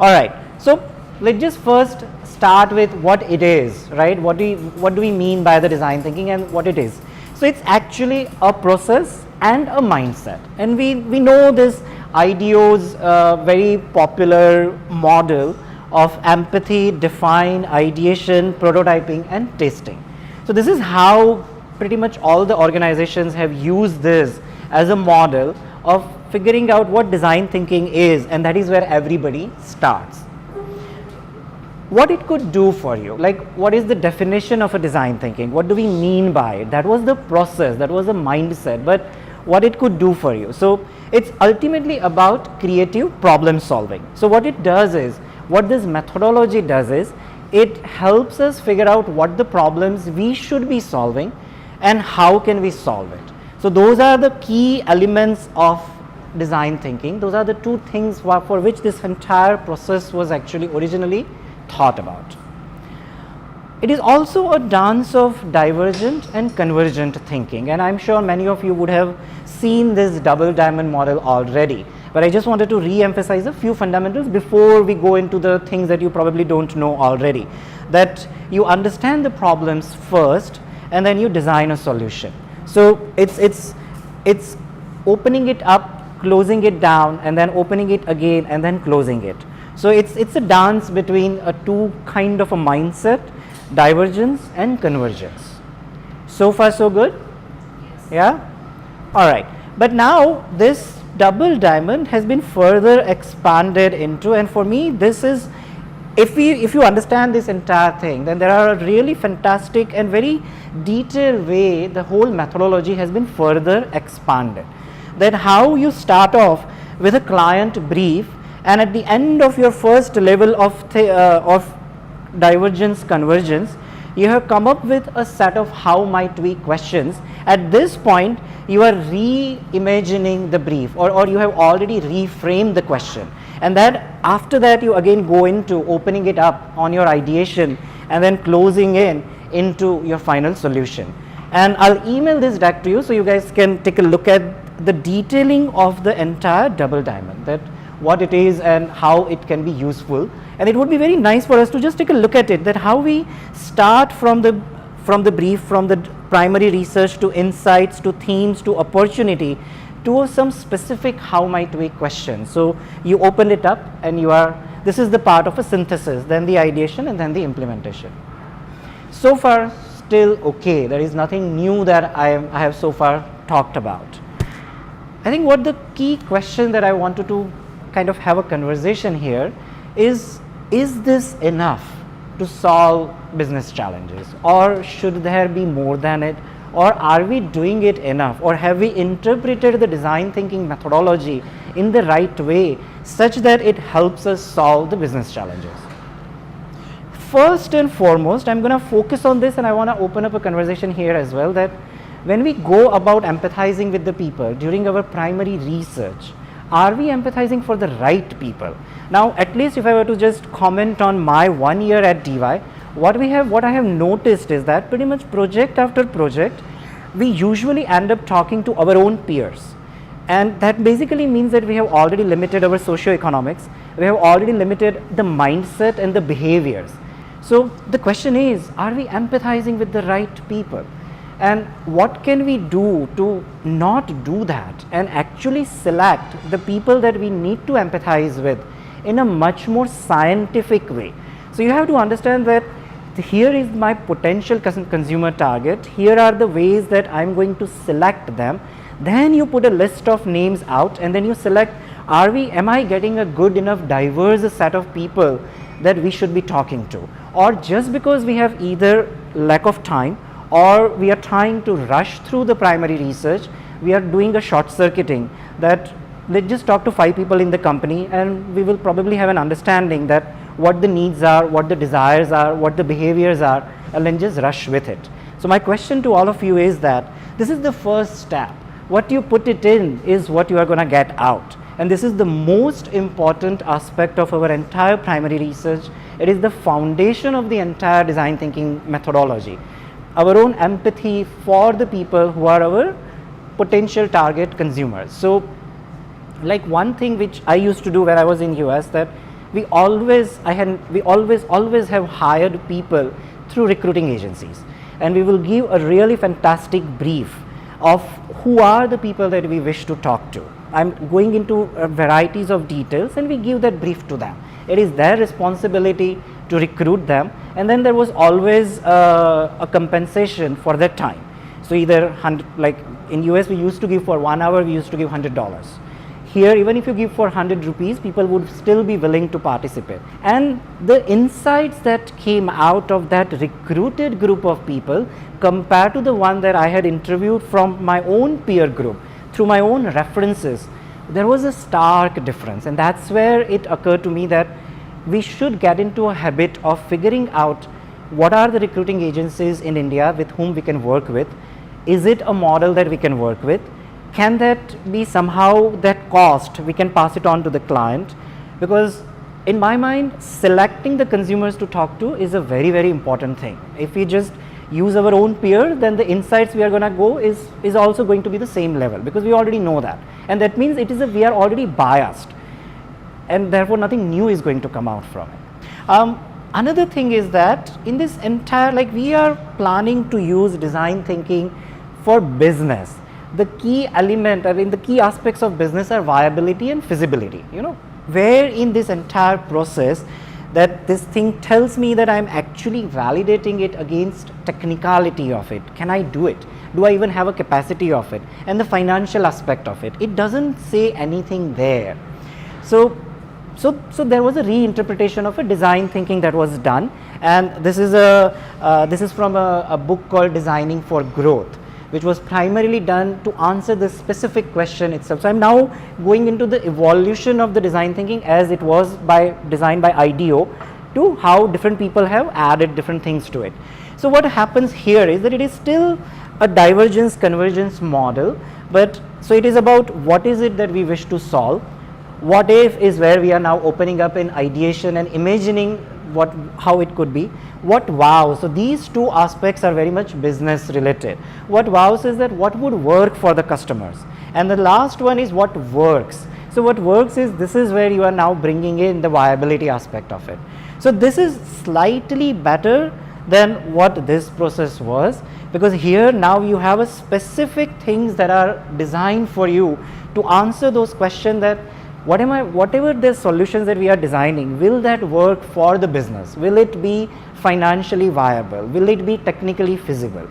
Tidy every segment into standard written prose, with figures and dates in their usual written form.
All right, so let's just first start with what it is, right? What do we mean by the design thinking and what it is? So it's actually a process and a mindset, and we know this IDEO's very popular model of empathy, define, ideation, prototyping, and testing. So this is how pretty much all the organizations have used this as a model of figuring out what design thinking is, and that is where everybody starts. What it could do for you, like what is the definition of a design thinking, what do we mean by it? That was the process, that was the mindset, but what it could do for you. So it's ultimately about creative problem solving. So what it does is, what this methodology does is, it helps us figure out what the problems we should be solving and how can we solve it. So those are the key elements of design thinking. Those are the two things for which this entire process was actually originally thought about. It is also a dance of divergent and convergent thinking, and I'm sure many of you would have seen this double diamond model already, but I just wanted to re-emphasize a few fundamentals before we go into the things that you probably don't know already. That you understand the problems first and then you design a solution. So it's opening it up, closing it down, and then opening it again and then closing it. So it's a dance between a two kind of a mindset, divergence and convergence. So far so good? Yes. Yeah? Alright. But now this double diamond has been further expanded into, and for me this is, if you understand this entire thing, then there are a really fantastic and very detailed way the whole methodology has been further expanded. That how you start off with a client brief, and at the end of your first level of divergence convergence, you have come up with a set of how might we questions. At this point you are reimagining the brief, or you have already reframed the question, and that after that you again go into opening it up on your ideation and then closing into your final solution. And I'll email this deck to you so you guys can take a look at the detailing of the entire double diamond, that what it is and how it can be useful. And it would be very nice for us to just take a look at it, that how we start from the brief, from the primary research to insights to themes to opportunity to some specific how might we question. So you open it up and this is the part of a synthesis, then the ideation and then the implementation. So far still okay, there is nothing new that I have so far talked about. I think what the key question that I wanted to kind of have a conversation here is this enough to solve business challenges, or should there be more than it, or are we doing it enough, or have we interpreted the design thinking methodology in the right way such that it helps us solve the business challenges? First and foremost, I'm going to focus on this, and I want to open up a conversation here as well, that when we go about empathizing with the people during our primary research, are we empathizing for the right people? Now, at least if I were to just comment on my 1 year at DY, what I have noticed is that pretty much project after project, we usually end up talking to our own peers. And that basically means that we have already limited our socioeconomics, we have already limited the mindset and the behaviors. So the question is, are we empathizing with the right people? And what can we do to not do that and actually select the people that we need to empathize with in a much more scientific way? So you have to understand that here is my potential consumer target, here are the ways that I'm going to select them. Then you put a list of names out and then you select, am I getting a good enough diverse set of people that we should be talking to? Or just because we have either lack of time or we are trying to rush through the primary research, we are doing a short circuiting, that let's just talk to 5 people in the company and we will probably have an understanding that what the needs are, what the desires are, what the behaviors are, and then just rush with it. So my question to all of you is that this is the first step. What you put it in is what you are going to get out. And this is the most important aspect of our entire primary research. It is the foundation of the entire design thinking methodology. Our own empathy for the people who are our potential target consumers. So like one thing which I used to do when I was in US, that we always always have hired people through recruiting agencies, and we will give a really fantastic brief of who are the people that we wish to talk to. I'm going into varieties of details, and we give that brief to them. It is their responsibility to recruit them, and then there was always a compensation for that time. So either like in US we used to give for 1 hour, we used to give $100. Here, even if you give for 100 rupees, people would still be willing to participate. And the insights that came out of that recruited group of people compared to the one that I had interviewed from my own peer group, through my own references, there was a stark difference. And that's where it occurred to me that we should get into a habit of figuring out what are the recruiting agencies in India with whom we can work with. Is it a model that we can work with? Can that be somehow that cost we can pass it on to the client? Because in my mind, selecting the consumers to talk to is a very, very important thing. If we just use our own peer, then the insights we are going to go is also going to be the same level, because we already know that, and that means we are already biased, and therefore nothing new is going to come out from it. Another thing is that in this entire, like, we are planning to use design thinking for business. The key element, I mean the key aspects of business are viability and feasibility. Where in this entire process that this thing tells me that I'm actually validating it against technicality of it. Can I do it? Do I even have a capacity of it? And the financial aspect of it. It doesn't say anything there. So there was a reinterpretation of a design thinking that was done, and this is from a book called Designing for Growth, which was primarily done to answer this specific question itself. So I'm now going into the evolution of the design thinking as it was designed by IDEO, to how different people have added different things to it. So what happens here is that it is still a divergence convergence model, but so it is about what is it that we wish to solve. What if is where we are now opening up in ideation and imagining how it could be. What wows, so these two aspects are very much business related. What wows is that what would work for the customers, and the last one is what works. So what works is, this is where you are now bringing in the viability aspect of it. So this is slightly better than what this process was, because here now you have a specific things that are designed for you to answer those questions, that whatever the solutions that we are designing, will that work for the business? Will it be financially viable? Will it be technically feasible?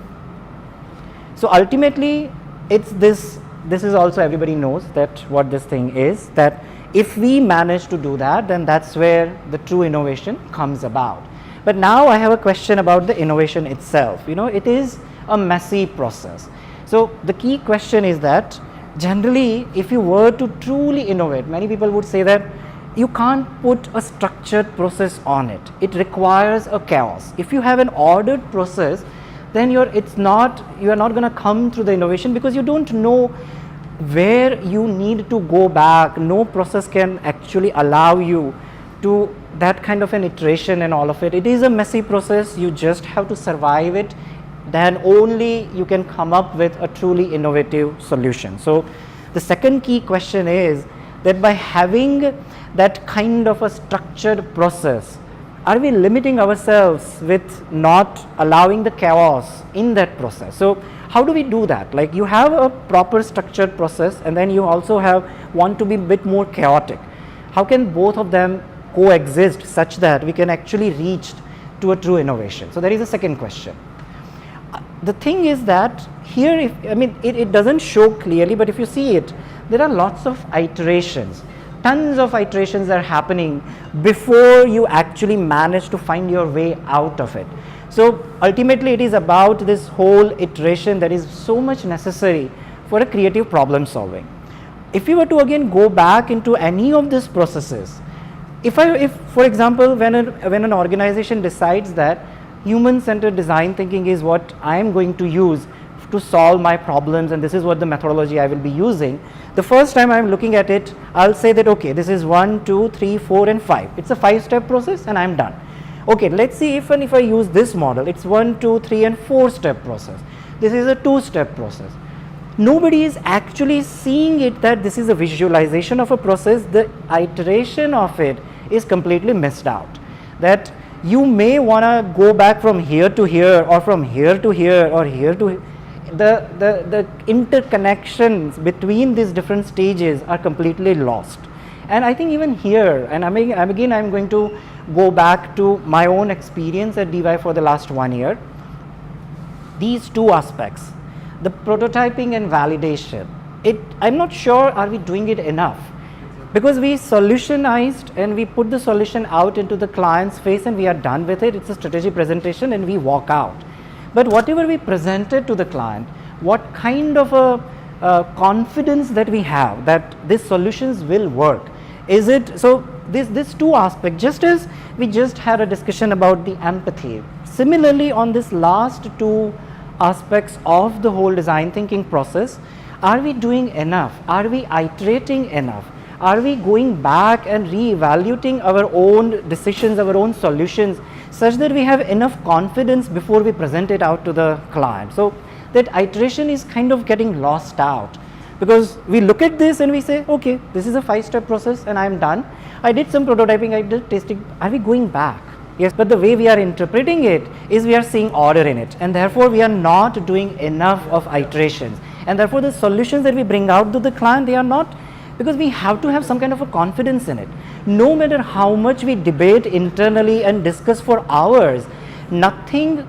So ultimately, it's this is also, everybody knows that what this thing is, that if we manage to do that, then that's where the true innovation comes about. But now I have a question about the innovation itself. It is a messy process. So the key question is that, generally, if you were to truly innovate, many people would say that you can't put a structured process on it. It requires a chaos. If you have an ordered process, then you are not going to come through the innovation, because you don't know where you need to go back. No process can actually allow you to that kind of an iteration and all of it. It is a messy process. You just have to survive it. Then only you can come up with a truly innovative solution. So the second key question is that by having that kind of a structured process, are we limiting ourselves with not allowing the chaos in that process? So how do we do that? Like, you have a proper structured process, and then you also want to be a bit more chaotic. How can both of them coexist such that we can actually reach to a true innovation? So that is the second question. The thing is that here, it doesn't show clearly, but if you see it, there are lots of iterations. Tons of iterations are happening before you actually manage to find your way out of it. So ultimately, it is about this whole iteration that is so much necessary for a creative problem solving. If you were to again go back into any of these processes, if for example, when an organization decides that human-centered design thinking is what I am going to use to solve my problems, and this is what the methodology I will be using, the first time I am looking at it, I'll say that, okay, this is 1, 2, 3, 4 and 5. It's a 5-step process and I'm done. Okay, let's see if I use this model, it's 1, 2, 3 and 4-step process. This is a 2-step process. Nobody is actually seeing it that this is a visualization of a process. The iteration of it is completely missed out. That you may want to go back from here to here, or from here to here, or here to the interconnections between these different stages are completely lost. And I think even here, and I'm going to go back to my own experience at DY for the last 1 year. These two aspects, the prototyping and validation, I'm not sure are we doing it enough, because we solutionized and we put the solution out into the client's face and we are done with it. It's a strategy presentation and we walk out. But whatever we presented to the client, what kind of a confidence that we have that these solutions will work? Is it so? This two aspects, just as we just had a discussion about the empathy, similarly on this last two aspects of the whole design thinking process, are we doing enough? Are we iterating enough? Are we going back and re-evaluating our own decisions, our own solutions, such that we have enough confidence before we present it out to the client? So that iteration is kind of getting lost out, because we look at this and we say, okay, this is a 5-step process and I'm done. I did some prototyping, I did testing. Are we going back? Yes, but the way we are interpreting it is we are seeing order in it, and therefore we are not doing enough of iterations, and therefore the solutions that we bring out to the client, they are not, because we have to have some kind of a confidence in it. No matter how much we debate internally and discuss for hours, nothing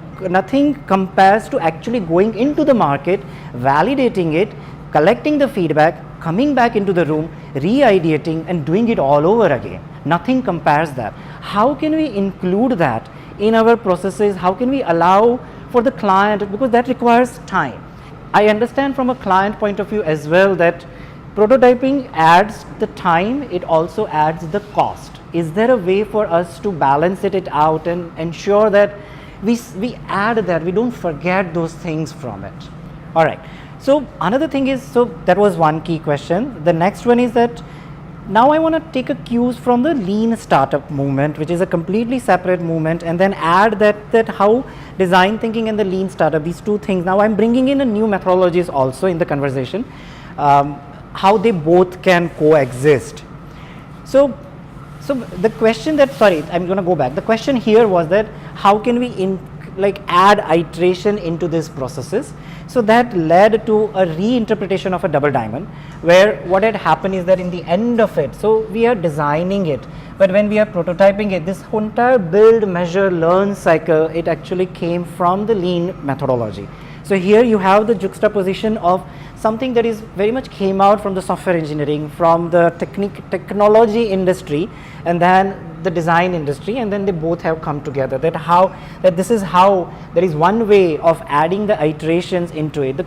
compares to actually going into the market, validating it, collecting the feedback, coming back into the room, re-ideating and doing it all over again. Nothing compares that. How can we include that in our processes? How can we allow for the client, because that requires time. I understand from a client point of view as well that prototyping adds the time, it also adds the cost. Is there a way for us to balance it out and ensure that we add that, we don't forget those things from it? All right. So another thing is, so that was one key question. The next one is that now I want to take a cues from the lean startup movement, which is a completely separate movement, and then add that how design thinking and the lean startup, these two things, now I'm bringing in a new methodologies also in the conversation, how they both can coexist. So the question that, sorry, I'm going to go back. The question here was that how can we add iteration into these processes? So that led to a reinterpretation of a double diamond, where what had happened is that in the end of it, so we are designing it, but when we are prototyping it, this entire build, measure, learn cycle, it actually came from the lean methodology. So here you have the juxtaposition of something that is very much came out from the software engineering, from the technology industry, and then the design industry, and then they both have come together. That this is how there is one way of adding the iterations into it. The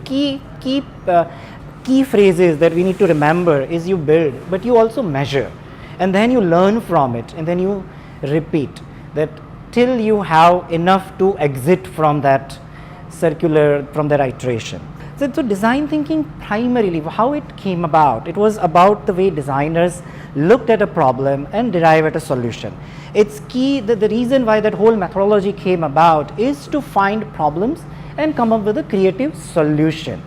key phrases that we need to remember is you build, but you also measure, and then you learn from it, and then you repeat that till you have enough to exit from that circular, from that iteration. So design thinking primarily, how it came about, it was about the way designers looked at a problem and derived at a solution. It's key that the reason why that whole methodology came about is to find problems and come up with a creative solution.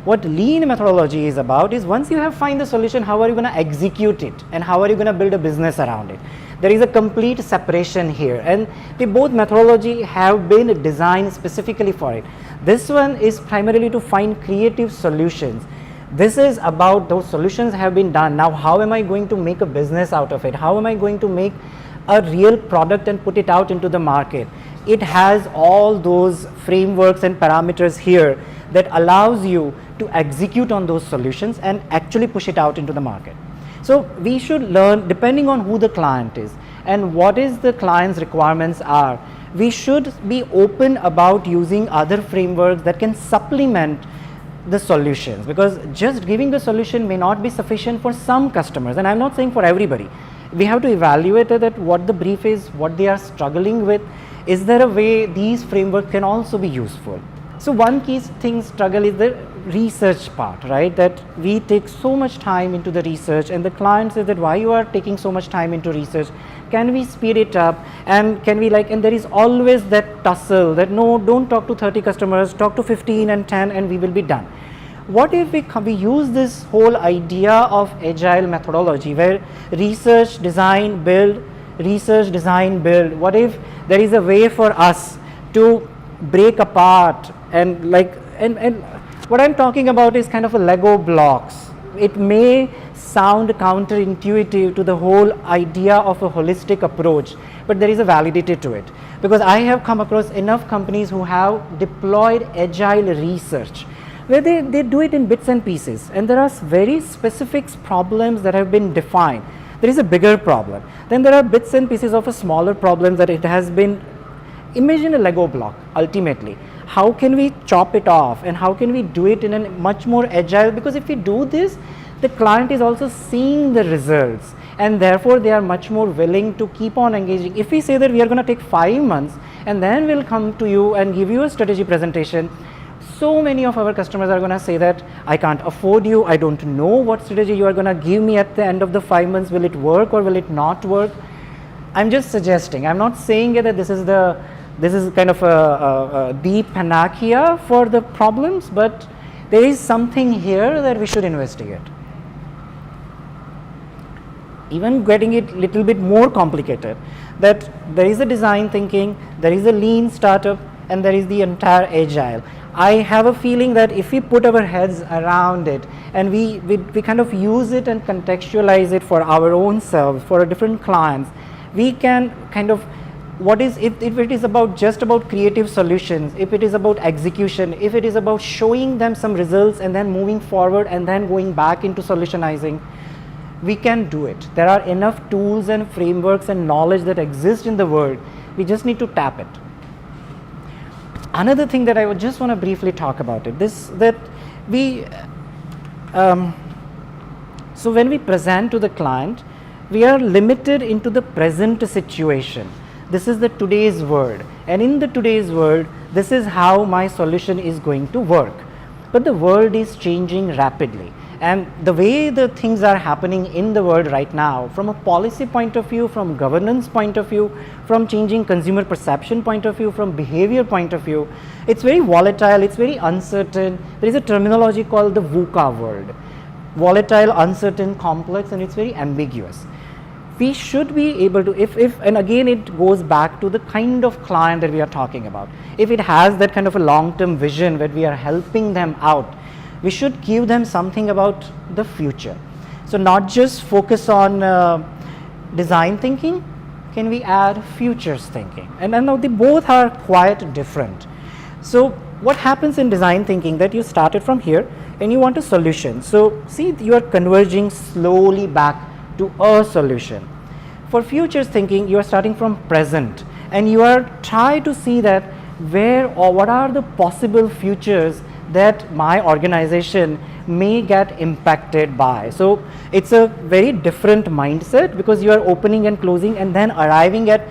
What lean methodology is about is once you have find the solution, how are you going to execute it and how are you going to build a business around it? There is a complete separation here, and the both methodology have been designed specifically for it. This one is primarily to find creative solutions. This is about those solutions have been done. Now how am I going to make a business out of it? How am I going to make a real product and put it out into the market? It has all those frameworks and parameters here that allows you to execute on those solutions and actually push it out into the market. So we should learn, depending on who the client is and what is the client's requirements are, we should be open about using other frameworks that can supplement the solutions, because just giving the solution may not be sufficient for some customers, and I'm not saying for everybody. We have to evaluate that what the brief is, what they are struggling with. Is there a way these frameworks can also be useful? So one key thing struggle is the research part, right? That we take so much time into the research, and the client says that why you are taking so much time into research? Can we speed it up? And can we and there is always that tussle that no, don't talk to 30 customers, talk to 15 and 10 and we will be done. What if we use this whole idea of agile methodology where research, design, build, research, design, build, what if there is a way for us to break apart and what I'm talking about is kind of a Lego blocks. It may sound counterintuitive to the whole idea of a holistic approach, but there is a validity to it, because I have come across enough companies who have deployed agile research where they do it in bits and pieces, and there are very specific problems that have been defined. There is a bigger problem, then there are bits and pieces of a smaller problem that it has been. Imagine a Lego block. Ultimately, how can we chop it off and how can we do it in a much more agile, because if we do this, the client is also seeing the results and therefore they are much more willing to keep on engaging. If we say that we are going to take 5 months and then we'll come to you and give you a strategy presentation, so many of our customers are going to say that I can't afford you, I don't know what strategy you are going to give me at the end of the 5 months, will it work or will it not work? I'm just suggesting, I'm not saying that this is kind of the panacea for the problems, but there is something here that we should investigate. Even getting it little bit more complicated, that there is a design thinking, there is a lean startup, and there is the entire agile. I have a feeling that if we put our heads around it and we kind of use it and contextualize it for our own selves, for different clients, we can kind of, if it is about just about creative solutions, if it is about execution, if it is about showing them some results and then moving forward and then going back into solutionizing, we can do it. There are enough tools and frameworks and knowledge that exist in the world. We just need to tap it. Another thing that I would just want to briefly talk about it, so when we present to the client, we are limited into the present situation. This is the today's world, and in the today's world, this is how my solution is going to work. But the world is changing rapidly, and the way the things are happening in the world right now, from a policy point of view, from governance point of view, from changing consumer perception point of view, from behavior point of view, it's very volatile, it's very uncertain. There is a terminology called the VUCA world: volatile, uncertain, complex, and it's very ambiguous. We should be able to, and again it goes back to the kind of client that we are talking about. If it has that kind of a long-term vision that we are helping them out, we should give them something about the future. So not just focus on design thinking, can we add futures thinking? And now they both are quite different. So what happens in design thinking, that you started from here and you want a solution. So see, you are converging slowly back to a solution. For futures thinking, you are starting from present and you are trying to see that where or what are the possible futures that my organization may get impacted by. So it's a very different mindset, because you are opening and closing and then arriving at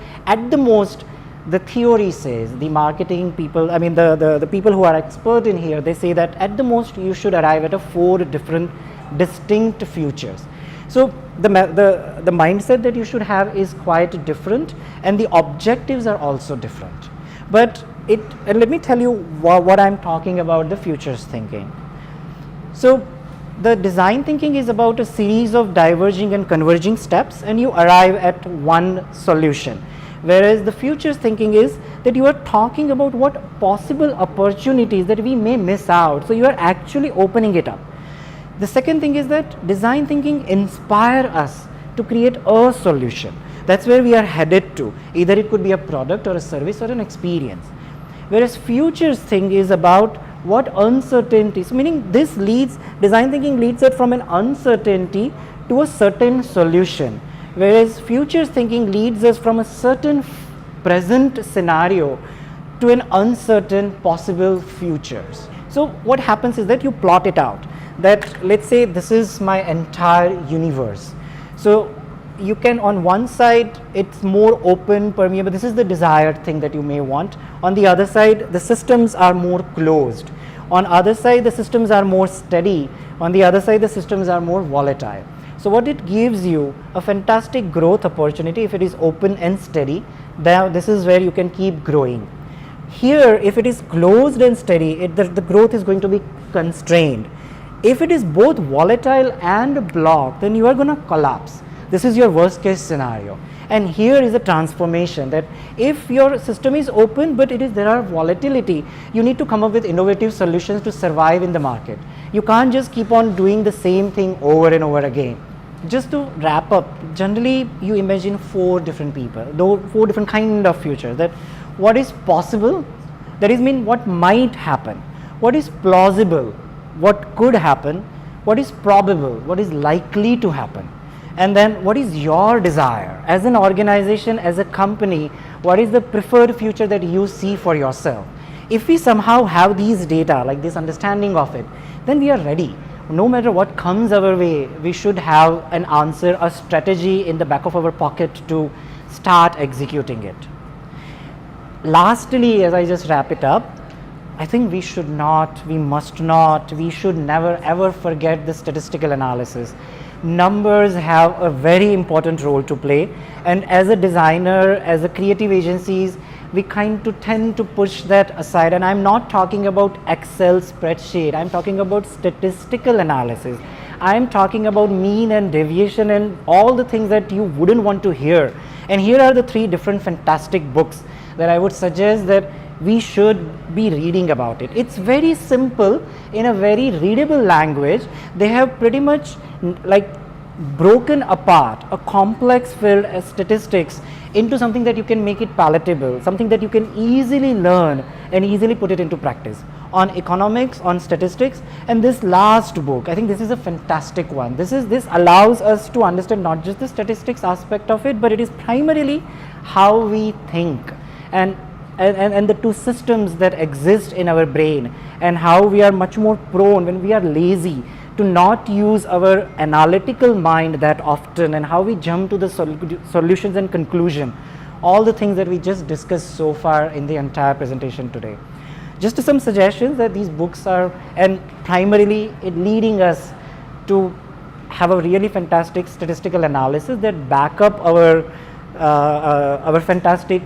the most, the theory says, the marketing people, I mean the people who are expert in here, they say that at the most you should arrive at 4 different distinct futures. So the mindset that you should have is quite different, and the objectives are also different. But and let me tell you what I'm talking about the futures thinking. So the design thinking is about a series of diverging and converging steps, and you arrive at one solution. Whereas the futures thinking is that you are talking about what possible opportunities that we may miss out. So you are actually opening it up. The second thing is that design thinking inspire us to create a solution. That's where we are headed to. Either it could be a product or a service or an experience. Whereas futures thing is about what uncertainties, meaning design thinking leads us from an uncertainty to a certain solution. Whereas futures thinking leads us from a certain present scenario to an uncertain possible futures. So what happens is that you plot it out. That let's say this is my entire universe. So you can, on one side it's more open, permeable, this is the desired thing that you may want. On the other side, the systems are more closed. On other side, the systems are more steady. On the other side, the systems are more volatile. So what it gives you, a fantastic growth opportunity if it is open and steady. This is where you can keep growing. Here, if it is closed and steady, the growth is going to be constrained. If it is both volatile and blocked, then you are going to collapse. This is your worst case scenario. And here is a transformation, that if your system is open but there are volatility, you need to come up with innovative solutions to survive in the market. You can't just keep on doing the same thing over and over again. Just to wrap up, generally you imagine 4 different people, though 4 different kind of futures, that what is possible, that is mean what might happen, what is plausible, what could happen, what is probable, what is likely to happen, and then what is your desire as an organization, as a company, what is the preferred future that you see for yourself. If we somehow have these data, like this understanding of it, then we are ready. No matter what comes our way, we should have an answer, a strategy in the back of our pocket to start executing it. Lastly, as I just wrap it up, I think we should not, we must not, we should never ever forget the statistical analysis. Numbers have a very important role to play, and as a designer, as a creative agencies, we tend to push that aside. And I'm not talking about Excel spreadsheet, I'm talking about statistical analysis. I'm talking about mean and deviation and all the things that you wouldn't want to hear. And here are the 3 different fantastic books that I would suggest that we should be reading about it. It's very simple in a very readable language. They have pretty much like broken apart a complex field as statistics into something that you can make it palatable, something that you can easily learn and easily put it into practice on economics, on statistics. And this last book, I think this is a fantastic one. This allows us to understand not just the statistics aspect of it, but it is primarily how we think and the 2 systems that exist in our brain, and how we are much more prone when we are lazy to not use our analytical mind that often, and how we jump to the solutions and conclusion, all the things that we just discussed so far in the entire presentation today. Just some suggestions that these books are, and primarily leading us to have a really fantastic statistical analysis that back up our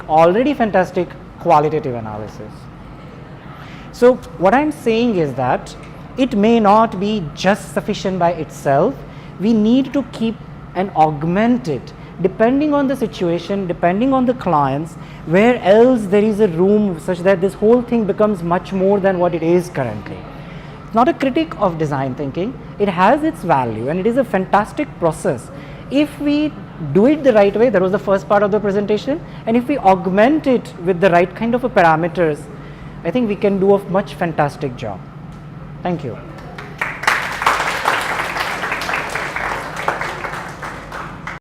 already fantastic qualitative analysis. So what I'm saying is that it may not be just sufficient by itself. We need to keep and augment it depending on the situation, depending on the clients, where else there is a room such that this whole thing becomes much more than what it is currently. It's not a critic of design thinking, it has its value and it is a fantastic process. If we do it the right way, that was the first part of the presentation, and if we augment it with the right kind of parameters, I think we can do a much fantastic job. Thank you.